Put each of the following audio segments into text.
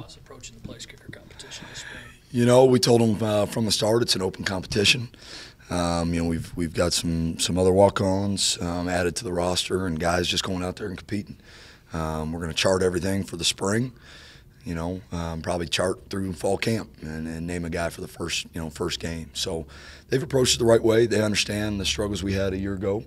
guys approaching the place kicker competition this spring? You know, we told them from the start it's an open competition. You know, we've got some other walk-ons added to the roster, and guys just going out there and competing. We're going to chart everything for the spring. You know, probably chart through fall camp and name a guy for the first game. So they've approached it the right way. They understand the struggles we had a year ago,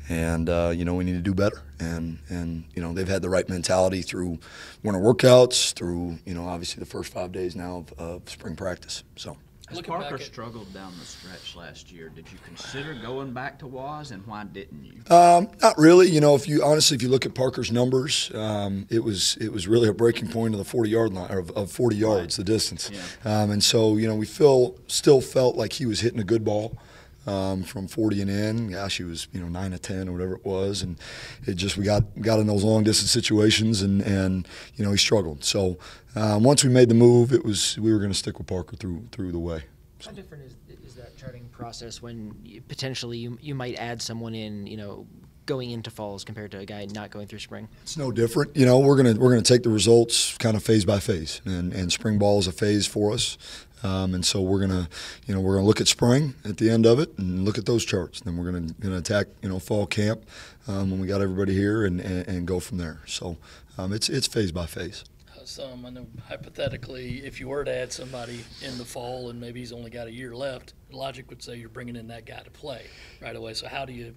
and you know, we need to do better. And you know, they've had the right mentality through winter workouts, through, you know, obviously the first 5 days now of spring practice. So. As Parker struggled down the stretch last year, did you consider going back to Waz, and why didn't you? Not really. You know, if you look at Parker's numbers, it was really a breaking point of the 40-yard line, of 40 yards, the distance. Yeah. And so, you know, we still felt like he was hitting a good ball. From 40 and in, gosh, he was, you know, 9 to 10 or whatever it was, and it just we got in those long distance situations, and you know, he struggled. So once we made the move, we were going to stick with Parker through the way. How different is that charting process when potentially you might add someone in, you know, going into falls compared to a guy not going through spring? It's no different. You know, we're gonna take the results kind of phase by phase, and spring ball is a phase for us. And so we're gonna look at spring at the end of it and look at those charts. Then we're gonna attack, you know, fall camp when we got everybody here and go from there. So it's phase by phase. I know hypothetically, if you were to add somebody in the fall and maybe he's only got a year left, logic would say you're bringing in that guy to play right away. So how do you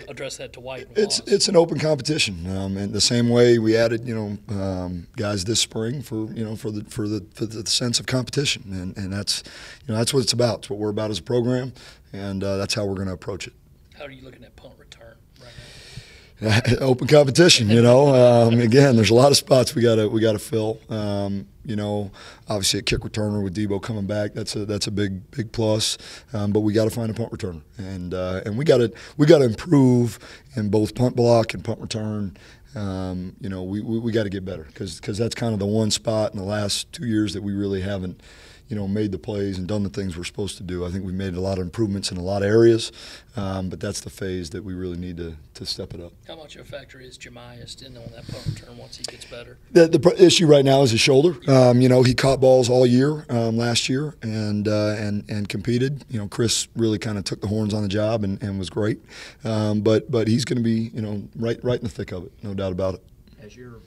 address that to White? And it's an open competition, and the same way we added, you know, guys this spring for the sense of competition, and that's, you know, that's what it's about. It's what we're about as a program, and that's how we're going to approach it. How are you looking at punt return right now? Open competition, you know. Again, there's a lot of spots we gotta fill. You know, obviously a kick returner with Debo coming back, that's a big plus. But we got to find a punt returner, and we got to improve in both punt block and punt return. You know, we got to get better because that's kind of the one spot in the last 2 years that we really haven't, you know, made the plays and done the things we're supposed to do. I think we made a lot of improvements in a lot of areas, but that's the phase that we really need to step it up. How much of a factor is Jemias in on that punt return once he gets better? The issue right now is his shoulder. You know, he caught balls all year last year and competed. You know, Chris really kind of took the horns on the job and was great. But he's going to be, you know, right in the thick of it, no doubt about it. As you're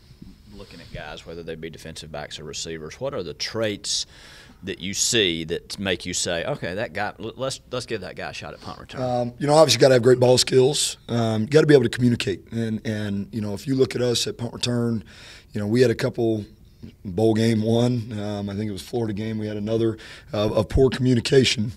looking at guys, whether they be defensive backs or receivers, what are the traits that you see that make you say, okay, that guy, let's give that guy a shot at punt return? You know, obviously got to have great ball skills. Got to be able to communicate. And you know, if you look at us at punt return, you know, we had a couple bowl game one. I think it was Florida game. We had another of poor communication,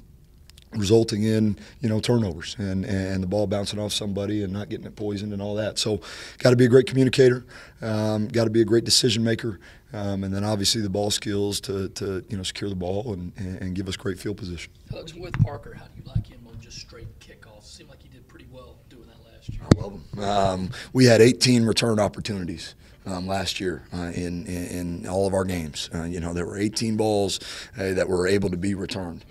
resulting in, you know, turnovers and the ball bouncing off somebody and not getting it poisoned and all that. So got to be a great communicator, got to be a great decision maker, and then obviously the ball skills to you know, secure the ball and give us great field position. With Parker, how do you like him on just straight kickoffs? Seemed like he did pretty well doing that last year. I love him. We had 18 return opportunities last year in all of our games. You know, there were 18 balls that were able to be returned.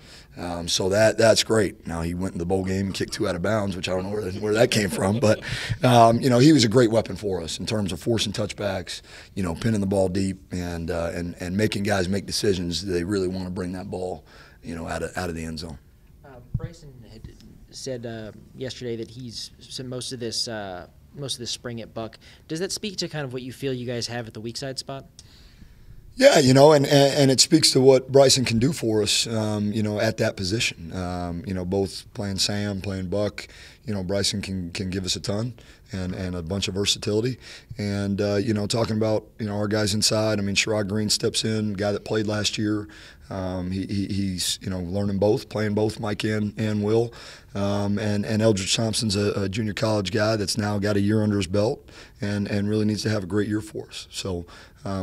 So that's great. Now he went in the bowl game and kicked 2 out of bounds, which I don't know where that came from, but you know, he was a great weapon for us in terms of forcing touchbacks, you know, pinning the ball deep and making guys make decisions. They really want to bring that ball, you know, out of the end zone. Bryson had said yesterday that he's spent most of this spring at Buck. Does that speak to kind of what you feel you guys have at the weak side spot? Yeah, you know, and it speaks to what Bryson can do for us, you know, at that position. You know, both playing Sam, playing Buck, you know, Bryson can give us a ton and a bunch of versatility. And, you know, talking about, you know, our guys inside, I mean, Sherrod Green steps in, guy that played last year. He's, you know, learning both, playing both Mike and Will. And Eldridge Thompson's a junior college guy that's now got a year under his belt and really needs to have a great year for us. So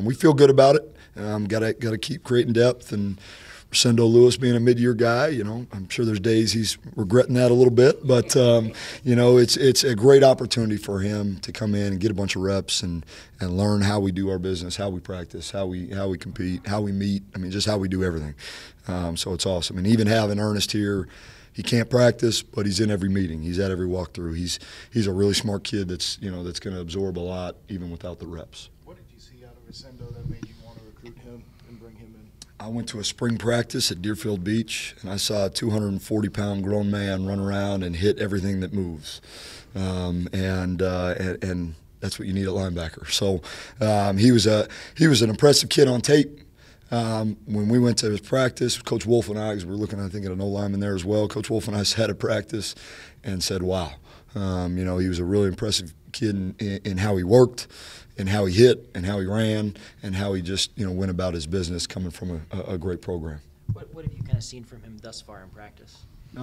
we feel good about it. Got to keep creating depth, and Rosendo Lewis being a mid-year guy, you know, I'm sure there's days he's regretting that a little bit, but you know, it's a great opportunity for him to come in and get a bunch of reps and learn how we do our business, how we practice, how we compete, how we meet. I mean, just how we do everything. So it's awesome, and even having Ernest here. He can't practice, but he's in every meeting. He's at every walkthrough. He's a really smart kid that's going to absorb a lot even without the reps. What did you see out of Rosendo that made you want to recruit him and bring him in? I went to a spring practice at Deerfield Beach, and I saw a 240-pound grown man run around and hit everything that moves, and that's what you need at linebacker. So he was an impressive kid on tape. When we went to his practice, Coach Wolf and I, because we were looking, I think, at an O-lineman there as well, Coach Wolf and I sat at practice and said, wow. He was a really impressive kid in how he worked, and how he hit, and how he ran, and how he just went about his business, coming from a great program. What have you kind of seen from him thus far in practice?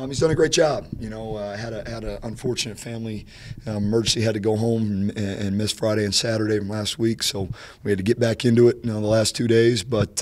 He's done a great job. Had an unfortunate family emergency, had to go home and miss Friday and Saturday from last week, so we had to get back into it the last 2 days. But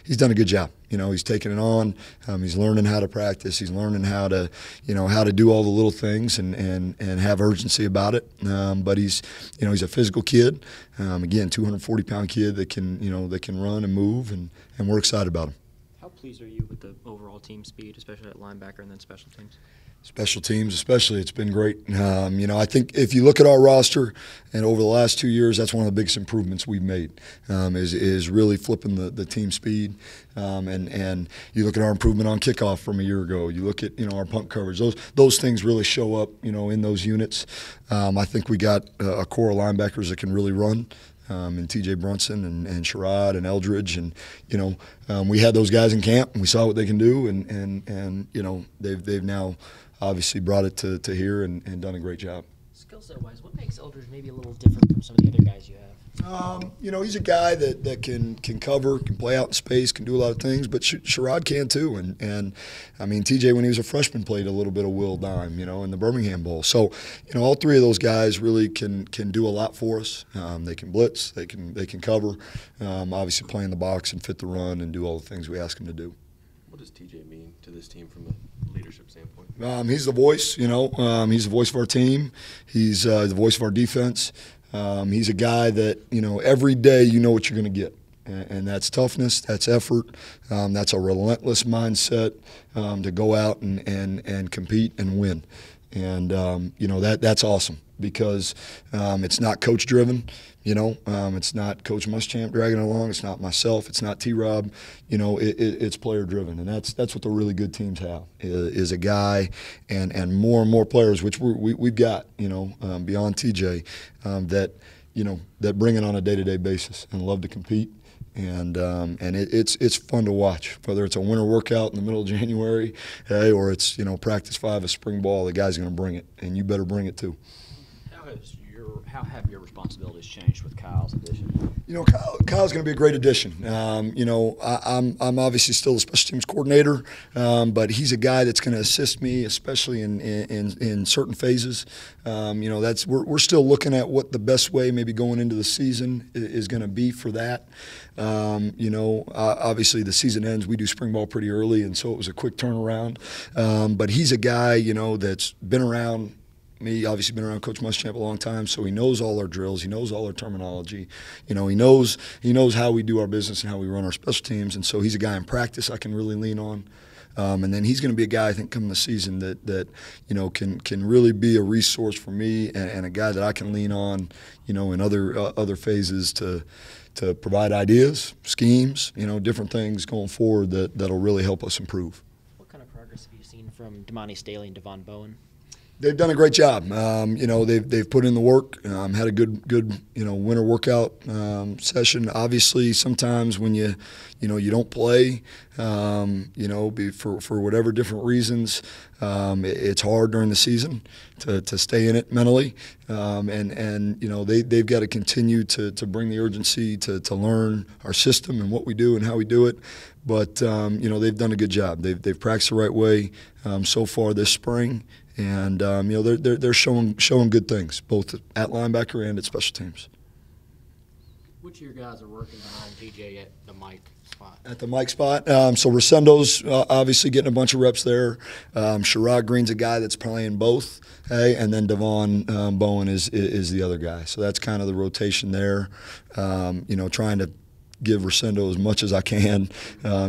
he's done a good job. He's taking it on. He's learning how to practice. He's learning how to, how to do all the little things and have urgency about it. But he's a physical kid. Again, 240-pound kid that can run and move, and we're excited about him. How pleased are you with the overall team speed, especially at linebacker and then special teams? Special teams, especially, it's been great. I think if you look at our roster, and over the last 2 years, that's one of the biggest improvements we've made, is really flipping the team speed. And you look at our improvement on kickoff from a year ago. You look at our punt coverage. Those things really show up in those units. I think we got a core of linebackers that can really run. And T.J. Brunson and Sherrod and Eldridge, and we had those guys in camp, and we saw what they can do, and they've now obviously brought it to here and done a great job. Skill set wise, what makes Eldridge maybe a little different from some of the other guys you have? He's a guy that can cover, can play out in space, can do a lot of things, but Sherrod can too. And I mean, TJ, when he was a freshman, played a little bit of Will Dime, in the Birmingham Bowl. So, all three of those guys really can do a lot for us. They can blitz, they can cover, obviously play in the box and fit the run and do all the things we ask them to do. What does TJ mean to this team from a leadership standpoint? He's the voice, he's the voice of our team. He's the voice of our defense. He's a guy that, every day you know what you're going to get. And that's toughness, that's effort, that's a relentless mindset to go out and compete and win. And, that's awesome because it's not coach-driven. It's not Coach Muschamp dragging it along. It's not myself. It's not T-Rob. It's player-driven, and that's what the really good teams have is a guy and more players, which we've got. Beyond TJ, that bring it on a day-to-day basis and love to compete. And it's fun to watch, whether it's a winter workout in the middle of January, or it's practice 5 of spring ball. The guy's going to bring it, and you better bring it too. How have your responsibilities changed with Kyle's addition? Kyle's going to be a great addition. I'm obviously still the special teams coordinator, but he's a guy that's going to assist me, especially in certain phases. We're still looking at what the best way, maybe going into the season, is going to be for that. Obviously the season ends. We do spring ball pretty early, and so it was a quick turnaround. But he's a guy, that's been around me, obviously been around Coach Muschamp a long time, so he knows all our drills, he knows all our terminology, he knows how we do our business and how we run our special teams, and so he's a guy in practice I can really lean on. And then he's going to be a guy, I think, coming the season that can really be a resource for me and a guy that I can lean on, in other phases to provide ideas, schemes, different things going forward that'll really help us improve. What kind of progress have you seen from Damani Staley and Devon Bowen? They've done a great job. They've put in the work. Had a good winter workout session. Obviously, sometimes when you don't play, for whatever different reasons, it's hard during the season to stay in it mentally. They've got to continue to bring the urgency to learn our system and what we do and how we do it. But they've done a good job. They've practiced the right way so far this spring. And they're showing good things both at linebacker and at special teams. Which of your guys are working behind TJ at the Mike spot? At the Mike spot, so Rosendo's obviously getting a bunch of reps there. Sherrod Green's a guy that's playing both, and then Devon Bowen is the other guy. So that's kind of the rotation there. Trying to give Rosendo as much as I can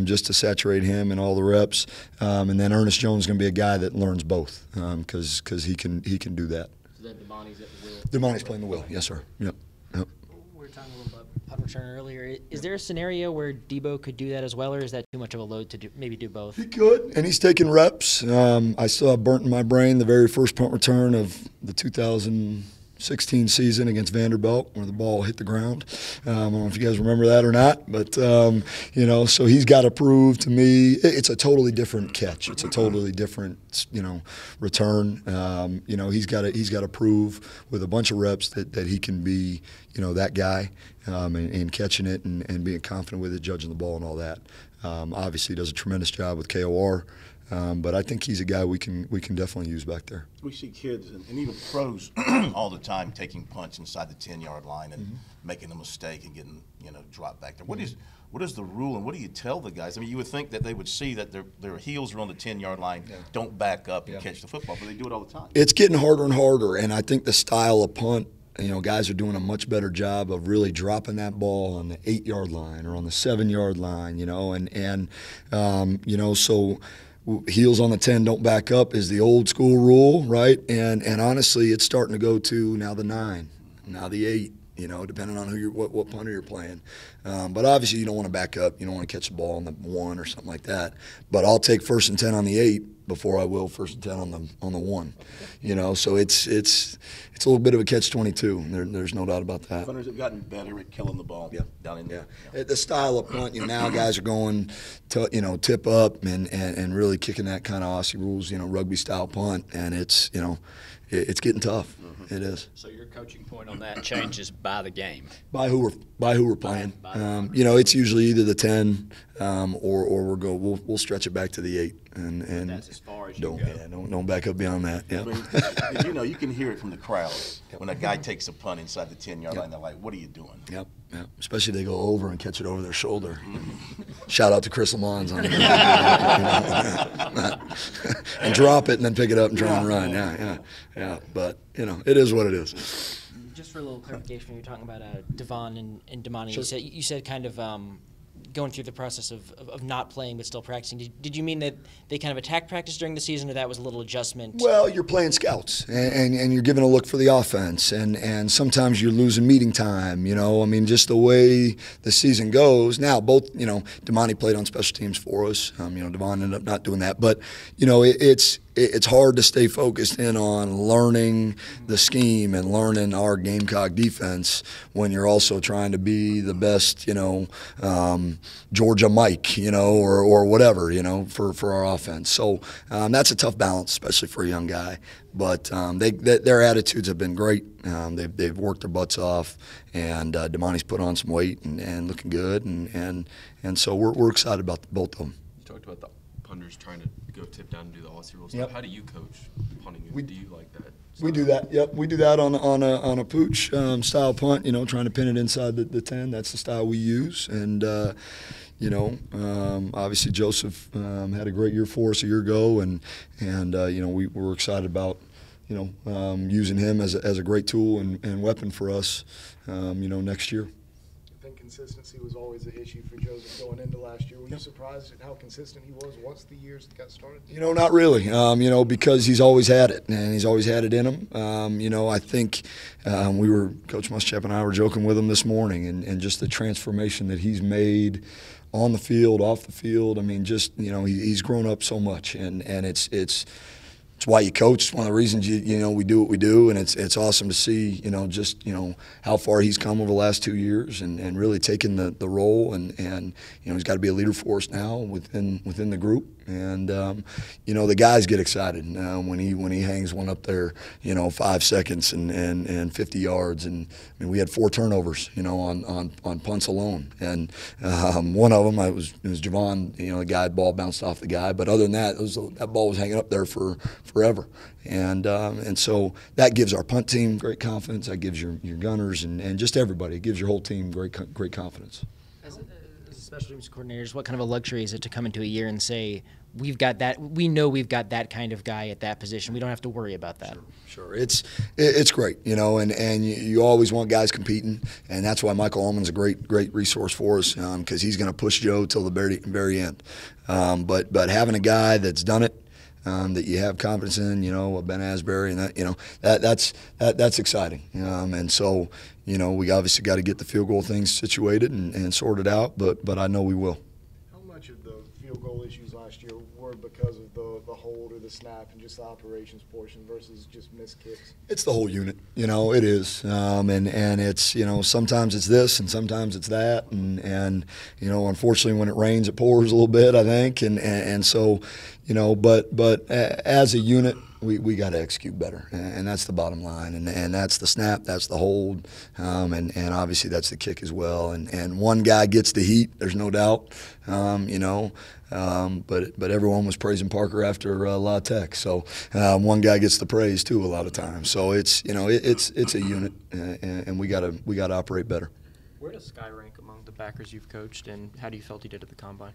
just to saturate him and all the reps. And then Ernest Jones is going to be a guy that learns both because he can do that. So that Damani's at the will? Damani's playing the will, yes, sir. Yep. Where We were talking a little about punt return earlier. Is there a scenario where Debo could do that as well, or is that too much of a load to maybe do both? He could, and he's taking reps. I still have burnt in my brain the very first punt return of the 2016 season against Vanderbilt, where the ball hit the ground. I don't know if you guys remember that or not, but so he's got to prove to me it's a totally different catch. It's a totally different, return. He's got to prove with a bunch of reps that he can be, that guy, and catching it and being confident with it, judging the ball and all that. Obviously, he does a tremendous job with KOR. But I think he's a guy we can definitely use back there. We see kids and even pros all the time taking punts inside the 10-yard line and making a mistake and getting dropped back there. What is the rule and what do you tell the guys? I mean, you would think that they would see that their heels are on the 10-yard line, don't back up and catch the football, but they do it all the time. It's getting harder and harder, and I think the style of punt. Guys are doing a much better job of really dropping that ball on the 8-yard line or on the 7-yard line. So heels on the 10, don't back up is the old school rule, right? And honestly, it's starting to go to now the 9, now the 8. Depending on what punter you're playing. But obviously, you don't want to back up. You don't want to catch the ball on the 1 or something like that. But I'll take 1st and 10 on the 8 before I will 1st and 10 on the 1. So it's a little bit of a catch-22. There's no doubt about that. Punters have gotten better at killing the ball down in there. The style of punt, now guys are going to tip up and really kicking that kind of Aussie rules, rugby style punt, and it's it's getting tough. It is. So your coaching point on that changes by the game. By who we're playing. It's usually either the 10 or we'll stretch it back to the 8 and that's as far as don't you go. Don't back up beyond that. Yeah. I mean, you can hear it from the crowd when a guy takes a punt inside the 10-yard line. They're like, "What are you doing?" Yep. Especially they go over and catch it over their shoulder. Shout out to Chris Lamons on it. And drop it and then pick it up and try and run. Yeah. But it is what it is. Just for a little clarification, when you're talking about Devon and Damani, sure. you said kind of going through the process of not playing but still practicing. Did you mean that they kind of attacked practice during the season, or that was a little adjustment? Well, you're playing scouts, and you're giving a look for the offense, and sometimes you're losing meeting time, just the way the season goes. Now, both, Damani played on special teams for us. Devon ended up not doing that. But, it's hard to stay focused in on learning the scheme and learning our Gamecock defense when you're also trying to be the best, Georgia Mike, or whatever, for our offense. So that's a tough balance, especially for a young guy. But their attitudes have been great. They've worked their butts off, and Damani's put on some weight and looking good, and so we're excited about both of them. You talked about the punters trying to go tip down and do the Aussie rules. Yep. How do you coach punting? Do you like that? We do that. Yep, we do that on a pooch style punt. Trying to pin it inside the 10. That's the style we use. And obviously Joseph had a great year for us a year ago, and we were excited about using him as a great tool and weapon for us. Next year. I think consistency was always the issue for Joseph going into last year. Were you surprised at how consistent he was once the years got started? Not really. Because he's always had it, and he's always had it in him. I think Coach Muschamp and I were joking with him this morning, and just the transformation that he's made on the field, off the field. I mean, he's grown up so much, and it's why you coach. It's one of the reasons we do what we do, and it's awesome to see how far he's come over the last 2 years and really taking the role, and he's got to be a leader for us now within the group. And the guys get excited when he hangs one up there, 5 seconds and 50 yards. And I mean, we had 4 turnovers, on punts alone. And one of them, it was Javon, the guy, ball bounced off the guy. But other than that, that ball was hanging up there for forever. And so that gives our punt team great confidence. That gives your gunners and just everybody. It gives your whole team great confidence. As special teams coordinators, what kind of a luxury is it to come into a year and say, we've got that that kind of guy at that position. We don't have to worry about that. Sure. It's great, and you always want guys competing, and that's why Michael Ullman's a great resource for us, because he's going to push Joe till the very end. But having a guy that's done it, that you have confidence in, Ben Asbury, and that's exciting. And so, you know, we obviously got to get the field goal things situated and sorted out, but I know we will. How much of the field goal issues last year were because of the hold or the snap and just the operations portion versus just missed kicks? It's the whole unit, you know, it is. And it's, you know, sometimes it's this and sometimes it's that. And you know, unfortunately when it rains, it pours a little bit, I think. And so, you know, but as a unit, we got to execute better, and that's the bottom line, and that's the snap, that's the hold, and obviously that's the kick as well. And one guy gets the heat, there's no doubt, you know, but everyone was praising Parker after La Tech, so one guy gets the praise too a lot of times. So it's, you know, it's a unit, and we gotta operate better. Where does Sky rank among the backers you've coached, and how do you felt he did at the combine?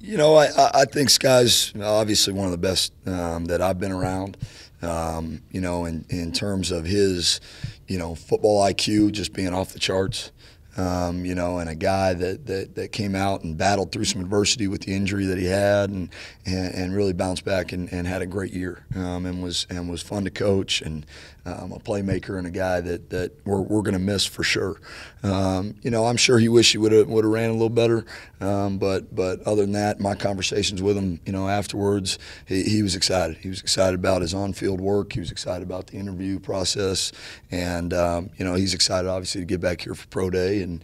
You know, I think Sky's obviously one of the best that I've been around, you know, in terms of his, you know, football IQ just being off the charts, you know, and a guy that came out and battled through some adversity with the injury that he had and really bounced back and had a great year, and was fun to coach, and a playmaker and a guy that we're going to miss for sure. You know, I'm sure he wished he would have ran a little better, but other than that, my conversations with him, you know, afterwards, he was excited. He was excited about his on-field work. He was excited about the interview process, and you know, he's excited obviously to get back here for pro day and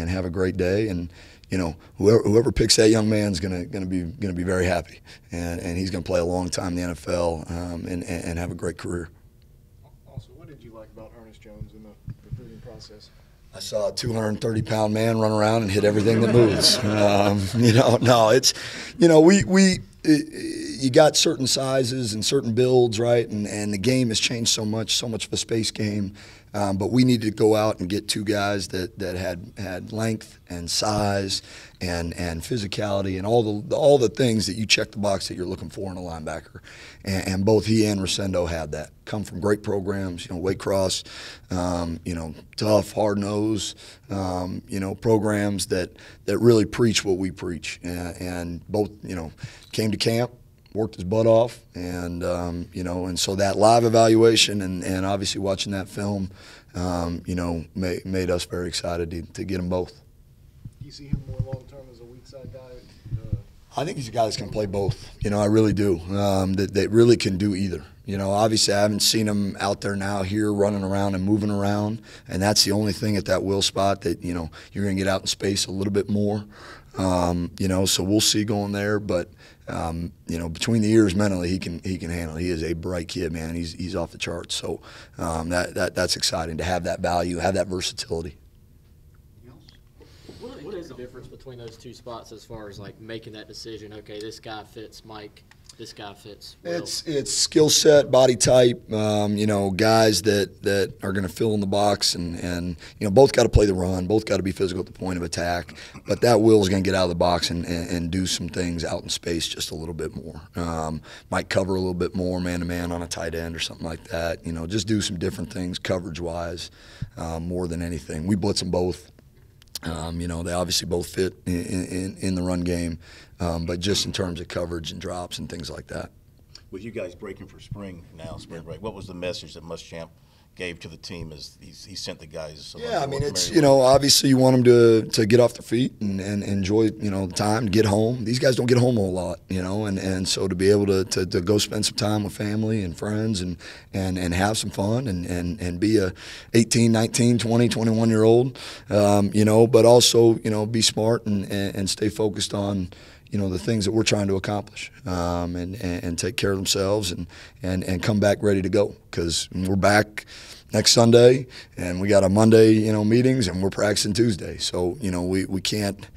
have a great day. And you know, whoever picks that young man's gonna be very happy, and he's gonna play a long time in the NFL, and have a great career. Also, what did you like about Ernest Jones in the recruiting process? I saw a 230-pound man run around and hit everything that moves. You know, no, it's, you know, you got certain sizes and certain builds, right? And the game has changed so much of a space game. But we needed to go out and get two guys that had length and size and physicality and all the things that you check the box that you're looking for in a linebacker. And both he and Rosendo had that. Come from great programs, you know, Waycross, you know, tough, hard-nosed, you know, programs that really preach what we preach. And both, you know, came to camp, worked his butt off, and you know, and so that live evaluation and obviously watching that film, you know, made us very excited to get them both. Do you see him more long term as a weak side guy? I think he's a guy that's going to play both. You know, I really do. That really can do either. You know, obviously I haven't seen him out there now here running around and moving around, and that's the only thing at that will spot that, you know, you're going to get out in space a little bit more. You know, so we'll see going there, but you know, between the ears mentally, he can handle it. He is a bright kid, man. He's off the charts. So that's exciting to have that value, have that versatility. What is the difference between those two spots as far as like making that decision? Okay, this guy fits Mike. This guy fits Will. It's skill set, body type, you know, guys that are going to fill in the box, and you know, both got to play the run, both got to be physical at the point of attack, but that Will is going to get out of the box and do some things out in space just a little bit more. Might cover a little bit more man-to-man on a tight end or something like that, you know, just do some different things coverage-wise more than anything. We blitz them both. You know, they obviously both fit in the run game, but just in terms of coverage and drops and things like that. With you guys breaking for spring break, what was the message that Muschamp gave to the team as he sent the guys? Yeah, I mean, it's, you know, obviously you want them to get off their feet and enjoy, you know, the time, get home. These guys don't get home a whole lot, you know, and so to be able to go spend some time with family and friends and have some fun and be a 18, 19, 20, 21-year-old, you know, but also, you know, be smart and stay focused on, you know, the things that we're trying to accomplish, and take care of themselves and come back ready to go, because we're back next Sunday and we got a Monday, you know, meetings, and we're practicing Tuesday. So, you know, we can't.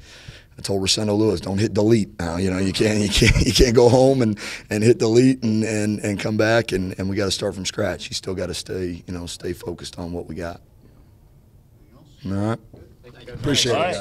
I told Rosendo Lewis, don't hit delete. You know, you can't go home and hit delete and come back and we got to start from scratch. You still got to stay focused on what we got. All right. Appreciate it, guys.